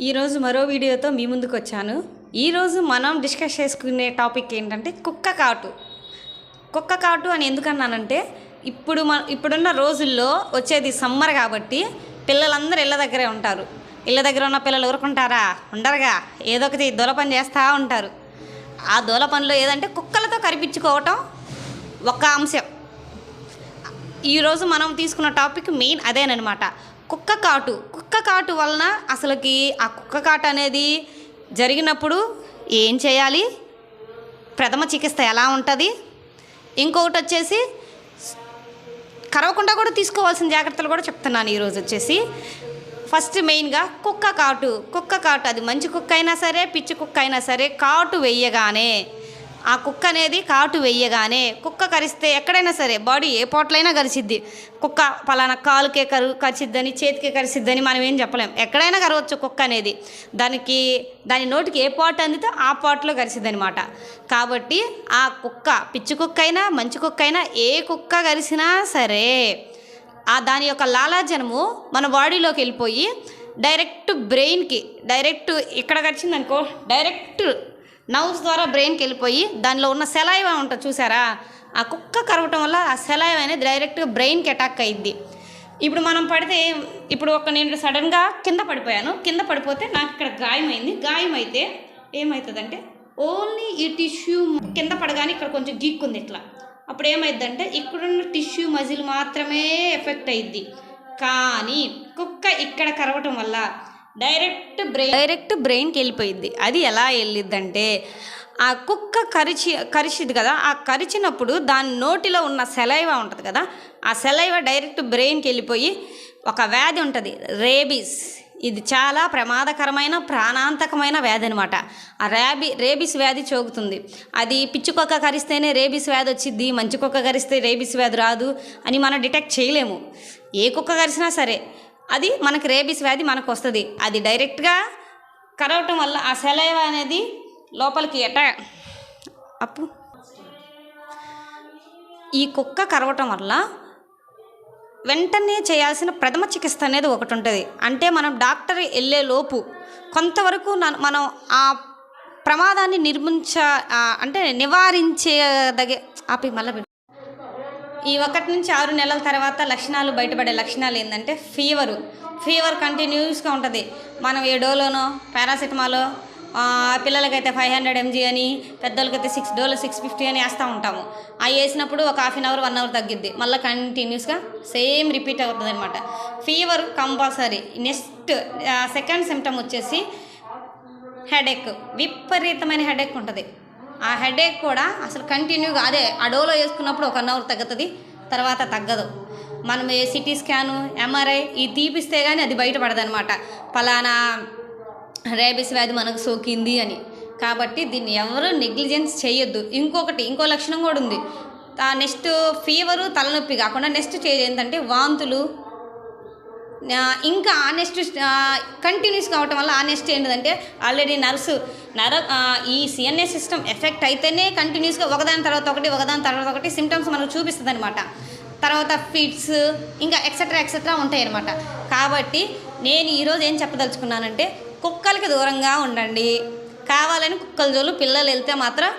ఈరోజు మరో వీడియోతో మీ ముందుకు వచ్చాను. ఈరోజు మనం డిస్కస్ చేసుకునే టాపిక్ ఏంటంటే కుక్క కాటు. కుక్క కాటు అని ఎందుకన్నానంటే ఇప్పుడున్న రోజుల్లో వచ్చేది సమ్మర్ కాబట్టి పిల్లలందరూ ఇళ్ళ దగ్గరే ఉంటారు. ఇళ్ళ దగ్గర ఉన్న పిల్లలు ఊరుకుంటారా? ఉండరుగా. ఏదో ఒకటి దొల పని చేస్తూ ఉంటారు. ఆ దొల పనిలో ఏదంటే కుక్కలతో కరిపించుకోవటం ఒక అంశం. ఈరోజు మనం తీసుకున్న టాపిక్ మెయిన్ అదేనమాట, కుక్క కాటు. కుక్క కాటు వలన అసలుకి ఆ కుక్క కాటు అనేది జరిగినప్పుడు ఏం చేయాలి, ప్రథమ చికిత్స ఎలా ఉంటుంది, ఇంకొకటి వచ్చేసి కరవకుండా కూడా తీసుకోవాల్సిన జాగ్రత్తలు కూడా చెప్తున్నాను. ఈరోజు వచ్చేసి ఫస్ట్ మెయిన్గా కుక్క కాటు. కుక్క కాటు అది మంచి కుక్క అయినా సరే పిచ్చి కుక్క అయినా సరే కాటు వెయ్యగానే, ఆ కుక్క అనేది కాటు వెయ్యగానే కుక్క కరిస్తే ఎక్కడైనా సరే బాడీ ఏ పోట్లైనా కరిసిద్ది. కుక్క పలానా కాలుకే కరిసిద్దని చేతికే కరిసిద్దని మనం ఏం చెప్పలేం. ఎక్కడైనా కరవచ్చు కుక్క అనేది. దాని నోటికి ఏ పాటు అందితే ఆ పాటులో కరిసిద్ది అనమాట. కాబట్టి ఆ కుక్క పిచ్చి కుక్క అయినా మంచి కుక్క అయినా ఏ కుక్క కరిసినా సరే దాని యొక్క లాలాజనము మన బాడీలోకి వెళ్ళిపోయి డైరెక్ట్ బ్రెయిన్కి, ఇక్కడ కరిచింది అనుకో డైరెక్ట్ నర్వ్స్ ద్వారా బ్రెయిన్కి వెళ్ళిపోయి దానిలో ఉన్న సెలైవా ఉంటుంది చూసారా, ఆ కుక్క కరవటం వల్ల ఆ సెలైవా అనేది డైరెక్ట్గా బ్రెయిన్కి అటాక్ అయ్యిద్ది. ఇప్పుడు మనం పడితే, నేను సడన్గా కింద పడిపోయాను. కింద పడిపోతే నాకు ఇక్కడ గాయం అయితే ఏమవుతుందంటే ఓన్లీ ఈ టిష్యూ కింద పడగానే ఇక్కడ కొంచెం గీక్కుంది ఇట్లా. అప్పుడు ఏమైందంటే ఇక్కడున్న టిష్యూ మజిల్ మాత్రమే ఎఫెక్ట్ అయ్యిద్ది. కానీ కుక్క ఇక్కడ కరవటం వల్ల డైరెక్ట్ బ్రెయిన్కి వెళ్ళిపోయింది. అది ఎలా వెళ్ళిద్దంటే ఆ కుక్క కరిచిది కదా, ఆ కరిచినప్పుడు దాని నోటిలో ఉన్న సెలైవా ఉంటుంది కదా, ఆ సెలైవా డైరెక్ట్ బ్రెయిన్కి వెళ్ళిపోయి ఒక వ్యాధి ఉంటుంది, రేబీస్. ఇది చాలా ప్రమాదకరమైన ప్రాణాంతకమైన వ్యాధి అనమాట. ఆ రేబీస్ వ్యాధి సోకుతుంది. అది పిచ్చి కుక్క కరిస్తేనే రేబీస్ వ్యాధి వచ్చింది, మంచి కుక్క కరిస్తే రేబీస్ వ్యాధి రాదు అని మనం డిటెక్ట్ చేయలేము. ఏ కుక్క కరిసినా సరే అది మనకి రేబీస్ వ్యాధి మనకు వస్తుంది. అది డైరెక్ట్గా కరవటం వల్ల ఆ సెలైవా అనేది లోపలికి ఈ కుక్క కరవటం వల్ల వెంటనే చేయాల్సిన ప్రథమ చికిత్స అనేది ఒకటి ఉంటుంది. అంటే మనం డాక్టర్ వెళ్ళే లోపు కొంతవరకు మనం ఆ ప్రమాదాన్ని నివారించేదగే ఈ 1 నుంచి 6 నెలల తర్వాత లక్షణాలు బయటపడే లక్షణాలు ఏంటంటే ఫీవర్ కంటిన్యూస్గా ఉంటుంది. మనం ఏ డోలోనో పారాసిటమాలో పిల్లలకైతే 500 mg అని, పెద్దలకైతే 6 డోలో 650 అని వేస్తూ ఉంటాము. అవి వేసినప్పుడు ఒక ½ అవర్ 1 అవర్ తగ్గిద్ది, మళ్ళీ కంటిన్యూస్గా సేమ్ రిపీట్ అవుతుంది అనమాట. Fever compulsory. Next second symptom వచ్చేసి హెడేక్. విపరీతమైన హెడేక్ ఉంటుంది. ఆ హెడేక్ కూడా అసలు కంటిన్యూగా అదే ఆ డోలో వేసుకున్నప్పుడు ఒక 1 అవర్ తగ్గుతుంది, తర్వాత తగ్గదు. మనం సిటీ స్కాను, ఎంఆర్ఐ ఇవి తీపిస్తే కానీ అది బయటపడదనమాట, పలానా రేబీస్ వ్యాధి మనకు సోకింది అని. కాబట్టి దీన్ని ఎవరు నెగ్లిజెన్స్ చేయొద్దు. ఇంకో లక్షణం కూడా ఉంది. నెక్స్ట్ ఫీవరు తలనొప్పి కాకుండా నెక్స్ట్ ఏంటంటే వాంతులు. ఇంకా నెక్స్ట్ కంటిన్యూస్ కావటం వల్ల నెక్స్ట్ ఏంటంటే ఆల్రెడీ ఈ సిఎన్ఎస్ సిస్టమ్ ఎఫెక్ట్ అయితేనే కంటిన్యూస్గా ఒకదాని తర్వాత ఒకటి సిమ్టమ్స్ మనకు చూపిస్తుంది అనమాట. తర్వాత ఫిట్స్ ఇంకా ఎక్సెట్రా ఉంటాయి అన్నమాట. కాబట్టి నేను ఈరోజు ఏం చెప్పదలుచుకున్నానంటే కుక్కలకి దూరంగా ఉండండి. కావాలని కుక్కల జోలు పిల్లలు వెళ్తే మాత్రం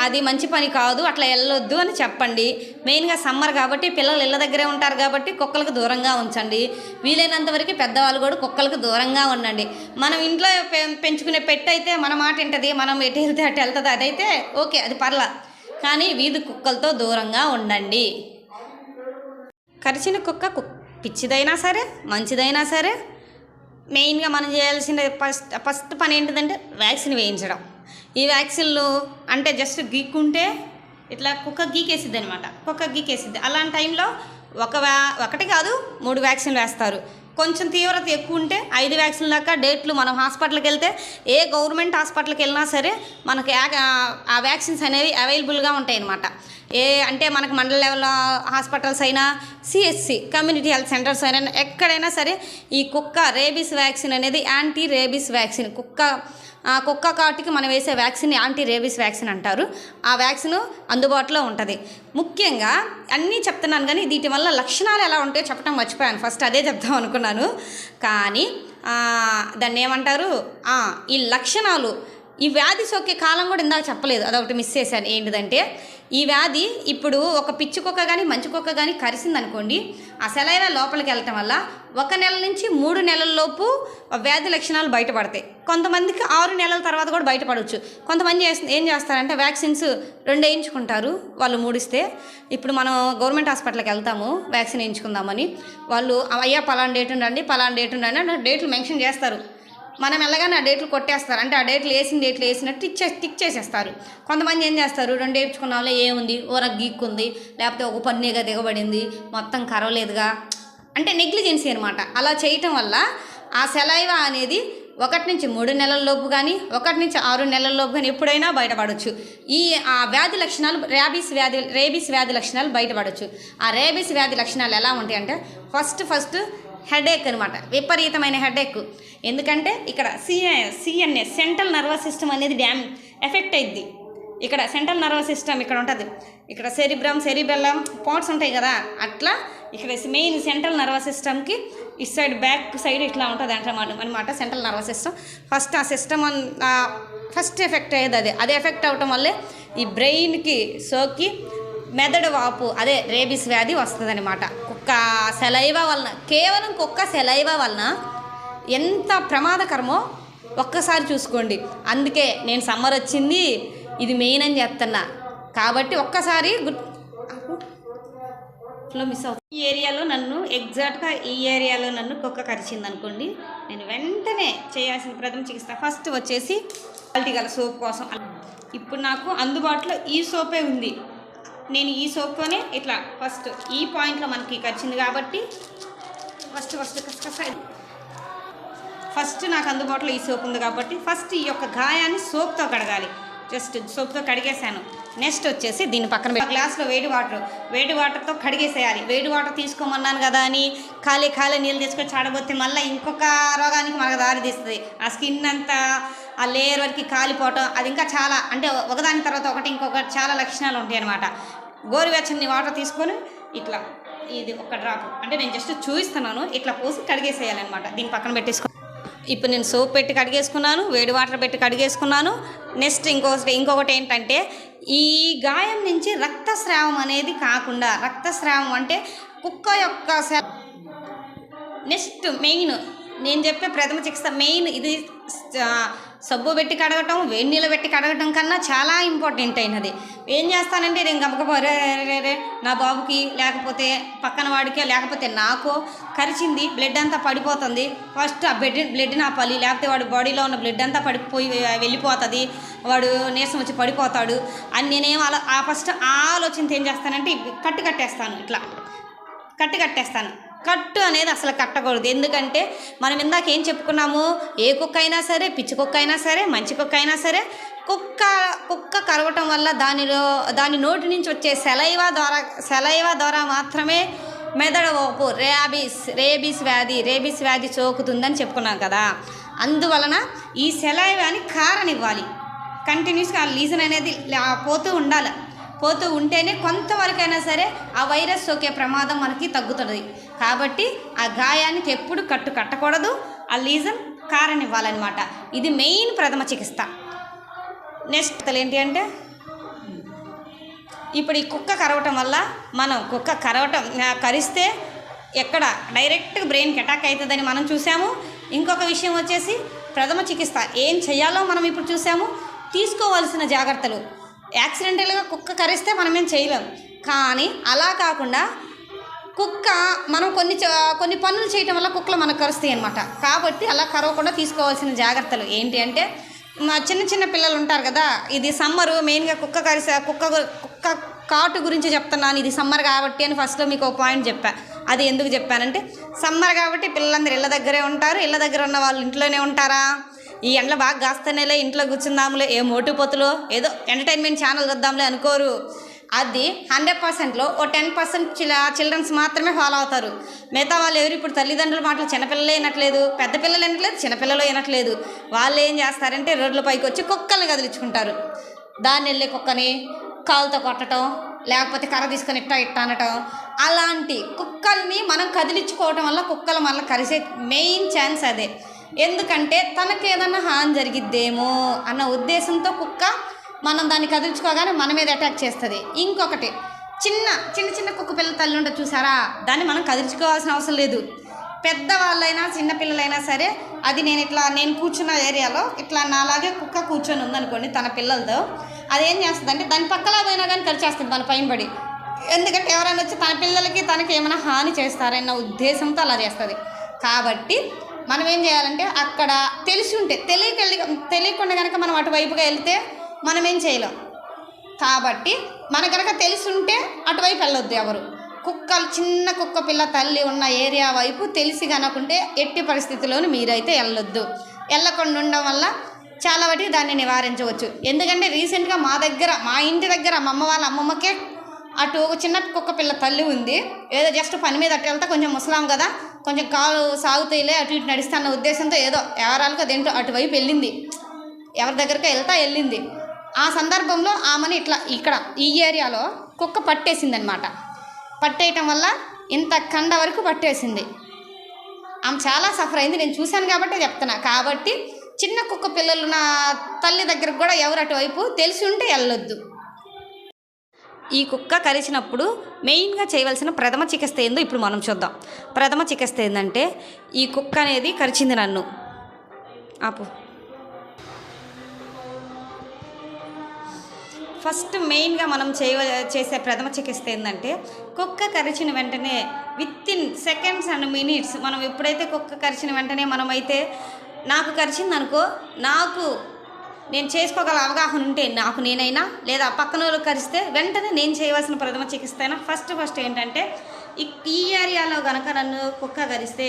అది మంచి పని కాదు, అట్లా వెళ్ళొద్దు అని చెప్పండి. మెయిన్గా సమ్మర్ కాబట్టి పిల్లలు ఇళ్ళ దగ్గరే ఉంటారు కాబట్టి కుక్కలకు దూరంగా ఉంచండి. వీలైనంత వరకు పెద్దవాళ్ళు కూడా కుక్కలకు దూరంగా ఉండండి. మనం ఇంట్లో పెంచుకునే పెట్ అయితే మన మాట వింటుంది, మనం ఎటు వెళ్తే అటు వెళ్తుంది, అదైతే ఓకే, అది పర్లా. కానీ వీధి కుక్కలతో దూరంగా ఉండండి. కరిచిన కుక్క పిచ్చిదైనా సరే మంచిదైనా సరే మెయిన్గా మనం చేయాల్సిన ఫస్ట్ పని ఏంటిదంటే వ్యాక్సిన్ వేయించడం. ఈ వ్యాక్సిన్లు అంటే జస్ట్ గీక్కుంటే ఇట్లా కుక్క గీకేసిద్ది అనమాట. అలాంటి టైంలో ఒకటి కాదు 3 వ్యాక్సిన్లు వేస్తారు. కొంచెం తీవ్రత ఎక్కువ ఉంటే 5 వ్యాక్సిన్ల దాకా డేట్లు మనం హాస్పిటల్కి వెళ్తే ఏ గవర్నమెంట్ హాస్పిటల్కి వెళ్ళినా సరే మనకి ఆ వ్యాక్సిన్స్ అనేవి అవైలబుల్గా ఉంటాయి అన్నమాట. అంటే మనకు మండల లెవెల్ హాస్పిటల్స్ అయినా, సిఎస్సి కమ్యూనిటీ హెల్త్ సెంటర్స్ అయినా, ఎక్కడైనా సరే ఈ కుక్క రేబీస్ వ్యాక్సిన్ అనేది యాంటీ రేబీస్ వ్యాక్సిన్. కుక్క ఆ కుక్క కాటుకి మనం వేసే వ్యాక్సిన్ యాంటీ రేబీస్ వ్యాక్సిన్ అంటారు. ఆ వ్యాక్సిన్ అందుబాటులో ఉంటుంది. ముఖ్యంగా అన్నీ చెప్తున్నాను కానీ వీటి వల్ల లక్షణాలు ఎలా ఉంటాయో చెప్పడం మర్చిపోయాను. ఫస్ట్ అదే చెప్దాం అనుకున్నాను కానీ దాన్ని ఏమంటారు, ఈ లక్షణాలు, ఈ వ్యాధి సోకే కాలం కూడా ఇందాక చెప్పలేదు, అదొకటి మిస్ చేశాను. ఏంటిదంటే ఈ వ్యాధి ఇప్పుడు ఒక పిచ్చి కుక్క కానీ మంచి కుక్క కానీ కరిసిందనుకోండి, ఆ సెలైవా లోపలికి వెళ్ళటం వల్ల 1 నెల నుంచి 3 నెలల లోపు వ్యాధి లక్షణాలు బయటపడతాయి. కొంతమందికి 6 నెలల తర్వాత కూడా బయటపడవచ్చు. కొంతమంది ఏం చేస్తారంటే వ్యాక్సిన్స్ 2 వేయించుకుంటారు, వాళ్ళు 3 ఇస్తే. ఇప్పుడు మనం గవర్నమెంట్ హాస్పిటల్కి వెళ్తాము వ్యాక్సిన్ వేయించుకుందామని, వాళ్ళు అయ్యా పలానా డేట్ ఉండండి పలానా డేట్ ఉండండి అంటే డేట్లు మెన్షన్ చేస్తారు. మనం వెళ్ళగానే ఆ డేట్లు కొట్టేస్తారు, అంటే ఆ డేట్లు వేసినట్టు టిక్ చేసేస్తారు. కొంతమంది ఏం చేస్తారు, 2 వేయించుకున్న వాళ్ళు ఏముంది, ఓర గీక్కుంది, లేకపోతే ఒక పన్నేగా దిగబడింది, మొత్తం కరవలేదుగా, అంటే నెగ్లిజెన్సీ అనమాట. అలా చేయటం వల్ల ఆ సెలైవా అనేది 1 నుంచి 3 నెలల లోపు కానీ 1 నుంచి 6 నెలల లోపు కానీ ఎప్పుడైనా బయటపడవచ్చు. ఆ వ్యాధి లక్షణాలు రేబీస్ వ్యాధి లక్షణాలు బయటపడవచ్చు. ఆ రేబీస్ వ్యాధి లక్షణాలు ఎలా ఉంటాయంటే ఫస్ట్ హెడేక్ అనమాట, విపరీతమైన హెడేక్. ఎందుకంటే ఇక్కడ సిఎన్ఎస్ సెంట్రల్ నర్వస్ సిస్టమ్ అనేది ఎఫెక్ట్ అయ్యిద్ది. ఇక్కడ సెంట్రల్ నర్వస్ సిస్టమ్ ఇక్కడ ఉంటుంది, ఇక్కడ సెరిబెల్లం పార్ట్స్ ఉంటాయి కదా, అట్లా ఇక్కడ మెయిన్ సెంట్రల్ నర్వస్ సిస్టమ్కి ఇటు సైడ్ బ్యాక్ సైడ్ ఇట్లా ఉంటుంది అనమాట సెంట్రల్ నర్వస్ సిస్టమ్. ఫస్ట్ ఆ సిస్టమ్ ఫస్ట్ ఎఫెక్ట్ అయ్యేది అదే ఎఫెక్ట్ అవటం వల్లే ఈ బ్రెయిన్కి సోకి మెదడు వాపు, అదే రేబీస్ వ్యాధి వస్తుంది అనమాట. కుక్క సెలైవా వలన, కేవలం కుక్క సెలైవా వలన ఎంత ప్రమాదకరమో ఒక్కసారి చూసుకోండి. అందుకే నేను సమ్మర్ వచ్చింది ఇది మెయిన్ అని చెప్తున్నా కాబట్టి ఒక్కసారి మిస్ అవుతుంది. ఈ ఏరియాలో నన్ను కుక్క కరిచింది అనుకోండి, నేను వెంటనే చేయాల్సిన ప్రథమ చికిత్స ఫస్ట్ వచ్చేసి క్వాలిటీ గల సోప్ కోసం. ఇప్పుడు నాకు అందుబాటులో ఈ సోపే ఉంది. నేను ఈ సోప్తోనే ఇట్లా ఫస్ట్ ఈ పాయింట్లో మనకి కరిచింది కాబట్టి ఫస్ట్ నాకు అందుబాటులో ఈ సోప్ ఉంది కాబట్టి ఫస్ట్ ఈ యొక్క గాయాన్ని సోప్తో కడగాలి. జస్ట్ సోప్తో కడిగేసాను. నెక్స్ట్ వచ్చేసి దీని పక్కన గ్లాస్లో వేడి వాటర్తో కడిగేసేయాలి. వేడి వాటర్ తీసుకోమన్నాను కదా అని ఖాళీ నీళ్ళు తీసుకొని చాడబోతే మళ్ళీ ఇంకొక రోగానికి మనకు దారి తీస్తుంది. ఆ స్కిన్ అంతా ఆ లేయర్ వరకు కాలిపోవటం, అది ఇంకా చాలా, అంటే ఒకదాని తర్వాత ఒకటి ఇంకొకటి చాలా లక్షణాలు ఉంటాయి అన్నమాట. గోరువెచ్చని వాటర్ తీసుకొని ఇట్లా ఇది ఒక డ్రాప్, అంటే నేను జస్ట్ చూపిస్తున్నాను, ఇట్లా పోసి కడిగేసేయాలన్నమాట. దీన్ని పక్కన పెట్టేసుకో. ఇప్పుడు నేను సోప్ పెట్టి కడిగేసుకున్నాను, వేడి వాటర్ పెట్టి కడిగేసుకున్నాను. నెక్స్ట్ ఇంకొకటి ఏంటంటే ఈ గాయం నుంచి రక్తస్రావం అనేది కాకుండా, రక్తస్రావం అంటే కుక్క యొక్క నెక్స్ట్ మెయిన్ నేను చెప్పే ప్రథమ చికిత్స మెయిన్ ఇది. సబ్బు పెట్టి కడగటం, వేడి నీళ్ళు పెట్టి కడగటం కన్నా చాలా ఇంపార్టెంట్ అయినది. ఏం చేస్తానంటే నేను గమకపోరే నా బాబుకి లేకపోతే పక్కన వాడికి లేకపోతే నాకో కరిచింది, బ్లడ్ అంతా పడిపోతుంది, ఫస్ట్ ఆ బ్లడ్ ఆపాలి, లేకపోతే వాడి బాడీలో ఉన్న బ్లడ్ అంతా పడిపోయి వెళ్ళిపోతుంది, వాడు నీరసం వచ్చి పడిపోతాడు అని నేనేం ఆ ఫస్ట్ ఆలోచనతో ఏం చేస్తానంటే కట్టేస్తాను. ఇట్లా కట్టేస్తాను. కట్టు అనేది అసలు కట్టకూడదు. ఎందుకంటే మనం ఇందాక ఏం చెప్పుకున్నాము, ఏ కుక్క అయినా సరే, పిచ్చి కుక్క అయినా సరే, మంచి కుక్క అయినా సరే, కుక్క కరవటం వల్ల దాని నోటి నుంచి వచ్చే సెలైవా ద్వారా మాత్రమే మెదడు వాపు రేబీస్ వ్యాధి సోకుతుందని చెప్పుకున్నాం కదా. అందువలన ఈ సెలైవాని కారనివ్వాలి. కంటిన్యూస్గా ఆ లీజన్ అనేది పోతూ ఉంటేనే కొంతవరకైనా సరే ఆ వైరస్ సోకే ప్రమాదం మనకి తగ్గుతుంది. కాబట్టి ఆ గాయానికి ఎప్పుడు కట్టకూడదు, ఆ లీజన్ కారనివ్వాలన్నమాట. ఇది మెయిన్ ప్రథమ చికిత్స. నెక్స్ట్ ఏంటి అంటే ఇప్పుడు ఈ కుక్క కరవటం వల్ల మనం కరిస్తే ఎక్కడ డైరెక్ట్గా బ్రెయిన్కి అటాక్ అవుతుందని మనం చూసాము. ఇంకొక విషయం వచ్చేసి ప్రథమ చికిత్స ఏం చేయాలో మనం ఇప్పుడు చూసాము. తీసుకోవాల్సిన జాగ్రత్తలు, యాక్సిడెంటల్గా కుక్క కరిస్తే మనం ఏం చేయలేం, కానీ అలా కాకుండా కుక్క మనం కొన్ని పనులు చేయటం వల్ల కుక్కలు మనకు కరుస్తాయి అన్నమాట. కాబట్టి అలా కరవకుండా తీసుకోవాల్సిన జాగ్రత్తలు ఏంటి అంటే, చిన్న పిల్లలు ఉంటారు కదా, ఇది సమ్మరు మెయిన్గా కుక్క కాటు గురించి చెప్తున్నాను. ఇది సమ్మర్ కాబట్టి అని ఫస్ట్లో మీకు ఒక పాయింట్ చెప్పా. అది ఎందుకు చెప్పానంటే, సమ్మర్ కాబట్టి పిల్లలందరూ ఇళ్ళ దగ్గరే ఉంటారు. ఇళ్ళ దగ్గర ఉన్న వాళ్ళు ఇంట్లోనే ఉంటారా, ఈ ఎండలో బాగా కాస్తేనేలే ఇంట్లో కూర్చుందాంలే, ఏ మోటు పొత్తులో ఏదో ఎంటర్టైన్మెంట్ ఛానల్ చూద్దాంలే అనుకోరు. అది 100%లో ఓ 10% చిల్డ్రన్స్ మాత్రమే ఫాలో అవుతారు. మిగతా వాళ్ళు ఎవరు ఇప్పుడు తల్లిదండ్రుల మాటలు చిన్నపిల్లలే వినట్లేదు, పెద్ద పిల్లలు వినట్లేదు, చిన్నపిల్లలు వినట్లేదు. వాళ్ళు ఏం చేస్తారంటే రోడ్ల పైకి వచ్చి కుక్కల్ని కదిలించుకుంటారు. దాన్ని వెళ్ళే కుక్కని కాలుతో కొట్టడం, లేకపోతే కర్ర తీసుకొని ఇట్ట అనటం. అలాంటి కుక్కల్ని మనం కదిలించుకోవటం వల్ల కుక్కలు మళ్ళీ కరిసే మెయిన్ ఛాన్స్ అదే. ఎందుకంటే తనకు ఏదన్నా హాని జరిగిద్దేమో అన్న ఉద్దేశంతో కుక్క మనం దాన్ని కదిలించుకోగానే మన మీద అటాక్ చేస్తుంది. ఇంకొకటి చిన్న కుక్క పిల్ల తల్లి ఉంటుంది చూసారా, దాన్ని మనం కదిలించుకోవాల్సిన అవసరం లేదు. పెద్దవాళ్ళైనా చిన్నపిల్లలైనా సరే, అది నేను కూర్చున్న ఏరియాలో ఇట్లా నాలాగే కుక్క కూర్చొని ఉందనుకోండి తన పిల్లలతో, అదేం చేస్తుందంటే దాని పక్కలా పోయినా కానీ కరిచేస్తుంది మన పైన పడి. ఎందుకంటే ఎవరైనా వచ్చి తన పిల్లలకి తనకి ఏమైనా హాని చేస్తారన్న ఉద్దేశంతో అలా చేస్తుంది. కాబట్టి మనం ఏం చేయాలంటే అక్కడ తెలిసి ఉంటే తెలియకుండా కనుక మనం అటువైపుగా వెళ్తే మనం ఏం చేయలేం. కాబట్టి మన కనుక తెలిసి ఉంటే అటువైపు వెళ్ళొద్దు ఎవరు. కుక్కలు చిన్న కుక్క పిల్ల తల్లి ఉన్న ఏరియా వైపు తెలిసి కనుకుంటే ఎట్టి పరిస్థితుల్లోనూ మీరైతే వెళ్ళొద్దు. వెళ్ళకుండా ఉండడం వల్ల చాలా వాటికి దాన్ని నివారించవచ్చు. ఎందుకంటే రీసెంట్గా మా ఇంటి దగ్గర మా అమ్మ వాళ్ళ అమ్మమ్మకే అటు ఒక చిన్న కుక్క పిల్ల తల్లి ఉంది. ఏదో జస్ట్ పని మీద అటు వెళ్తా, కొంచెం ముసలాం కదా, కొంచెం కాలు సాగుతాయిలే అటు ఇటు నడుస్తున్న ఉద్దేశంతో ఏదో ఎవరాలకు అదేంటో అటువైపు వెళ్ళింది, ఎవరి దగ్గరికి వెళ్ళింది. ఆ సందర్భంలో ఆమెని ఇక్కడ ఈ ఏరియాలో కుక్క పట్టేసిందనమాట. పట్టేయటం వల్ల ఇంత కండ వరకు పట్టేసింది. ఆమె చాలా సఫర్ అయింది. నేను చూశాను కాబట్టి చెప్తున్నా. కాబట్టి చిన్న కుక్క పిల్లలు నా తల్లి దగ్గరకు కూడా ఎవరు అటువైపు తెలిసి ఉంటే వెళ్ళొద్దు. ఈ కుక్క కరిచినప్పుడు మెయిన్గా చేయవలసిన ప్రథమ చికిత్స ఏందో ఇప్పుడు మనం చూద్దాం. ప్రథమ చికిత్స ఏంటంటే, ఈ కుక్క అనేది కరిచింది నన్ను, ఆపు. ఫస్ట్ మెయిన్గా మనం చేసే ప్రథమ చికిత్స ఏంటంటే, కుక్క కరిచిన వెంటనే వితిన్ సెకండ్స్ అండ్ మినిట్స్ మనం ఎప్పుడైతే కుక్క కరిచిన వెంటనే మనమైతే నాకు కరిచింది అనుకో, నేను చేసుకోగల అవగాహన ఉంటే నాకు నేనైనా లేదా పక్కన వాళ్ళు కరిస్తే వెంటనే నేను చేయవలసిన ప్రథమ చికిత్స అయినా ఫస్ట్ ఏంటంటే ఈ ఏరియాలో కనుక నన్ను కుక్క కరిస్తే